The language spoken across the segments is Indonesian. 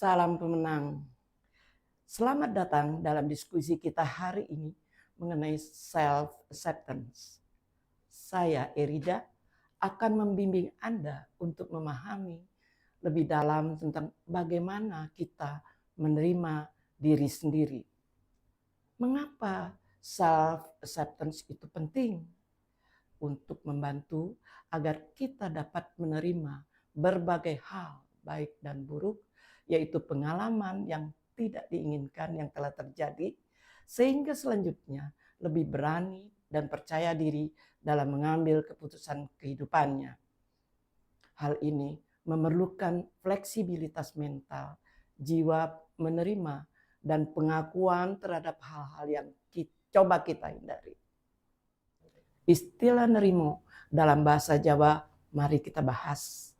Salam pemenang. Selamat datang dalam diskusi kita hari ini mengenai self-acceptance. Saya, Erida, akan membimbing Anda untuk memahami lebih dalam tentang bagaimana kita menerima diri sendiri. Mengapa self-acceptance itu penting? Untuk membantu agar kita dapat menerima berbagai hal, baik dan buruk, yaitu pengalaman yang tidak diinginkan yang telah terjadi, sehingga selanjutnya lebih berani dan percaya diri dalam mengambil keputusan kehidupannya. Hal ini memerlukan fleksibilitas mental, jiwa menerima, dan pengakuan terhadap hal-hal yang coba kita hindari. Istilah nerimo dalam bahasa Jawa, mari kita bahas.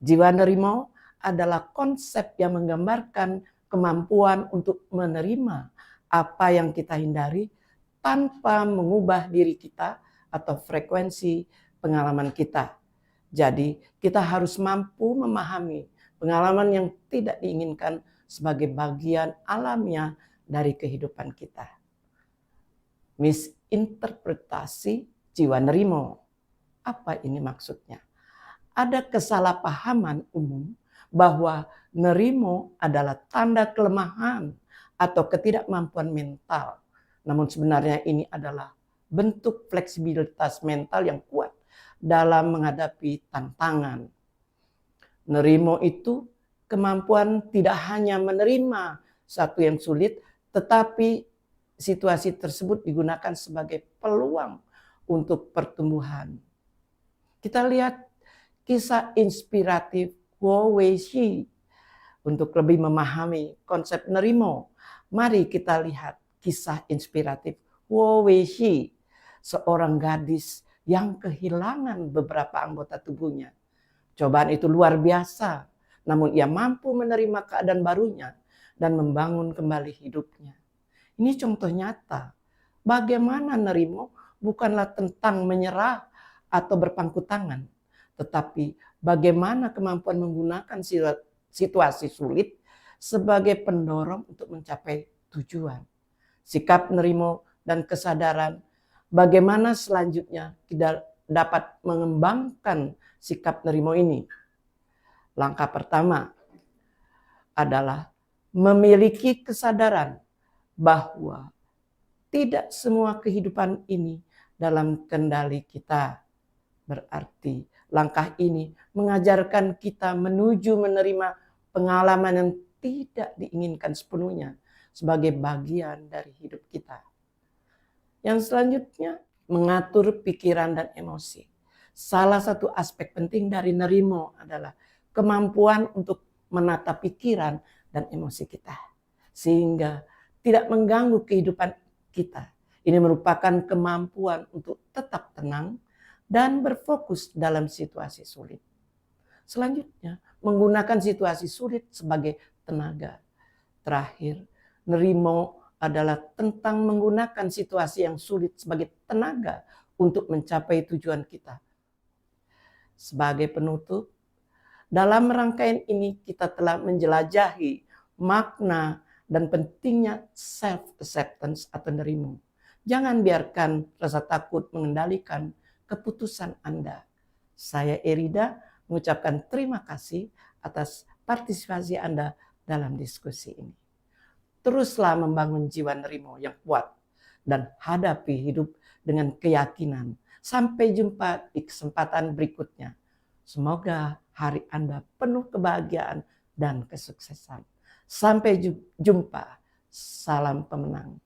Jiwa nerimo adalah konsep yang menggambarkan kemampuan untuk menerima apa yang kita hindari tanpa mengubah diri kita atau frekuensi pengalaman kita. Jadi kita harus mampu memahami pengalaman yang tidak diinginkan sebagai bagian alamiah dari kehidupan kita. Misinterpretasi jiwa nerimo. Apa ini maksudnya? Ada kesalahpahaman umum bahwa nerimo adalah tanda kelemahan atau ketidakmampuan mental. Namun sebenarnya ini adalah bentuk fleksibilitas mental yang kuat dalam menghadapi tantangan. Nerimo itu kemampuan tidak hanya menerima satu yang sulit, tetapi situasi tersebut digunakan sebagai peluang untuk pertumbuhan. Kita lihat kisah inspiratif Guo Weishi. Untuk lebih memahami konsep nerimo, mari kita lihat kisah inspiratif Guo Weishi, seorang gadis yang kehilangan beberapa anggota tubuhnya. Cobaan itu luar biasa, namun ia mampu menerima keadaan barunya dan membangun kembali hidupnya. Ini contoh nyata bagaimana nerimo bukanlah tentang menyerah atau berpangku tangan, tetapi bagaimana kemampuan menggunakan situasi sulit sebagai pendorong untuk mencapai tujuan. Sikap nerimo dan kesadaran bagaimana selanjutnya kita dapat mengembangkan sikap nerimo ini. Langkah pertama adalah memiliki kesadaran bahwa tidak semua kehidupan ini dalam kendali kita. Berarti langkah ini mengajarkan kita menuju menerima pengalaman yang tidak diinginkan sepenuhnya sebagai bagian dari hidup kita. Yang selanjutnya, mengatur pikiran dan emosi. Salah satu aspek penting dari nerimo adalah kemampuan untuk menata pikiran dan emosi kita, sehingga tidak mengganggu kehidupan kita. Ini merupakan kemampuan untuk tetap tenang dan berfokus dalam situasi sulit. Selanjutnya, menggunakan situasi sulit sebagai tenaga. Terakhir, nerimo adalah tentang menggunakan situasi yang sulit sebagai tenaga untuk mencapai tujuan kita. Sebagai penutup, dalam rangkaian ini kita telah menjelajahi makna dan pentingnya self-acceptance atau nerimo. Jangan biarkan rasa takut mengendalikan keputusan Anda. Saya Erida mengucapkan terima kasih atas partisipasi Anda dalam diskusi ini. Teruslah membangun jiwa nerimo yang kuat dan hadapi hidup dengan keyakinan. Sampai jumpa di kesempatan berikutnya. Semoga hari Anda penuh kebahagiaan dan kesuksesan. Sampai jumpa. Salam pemenang.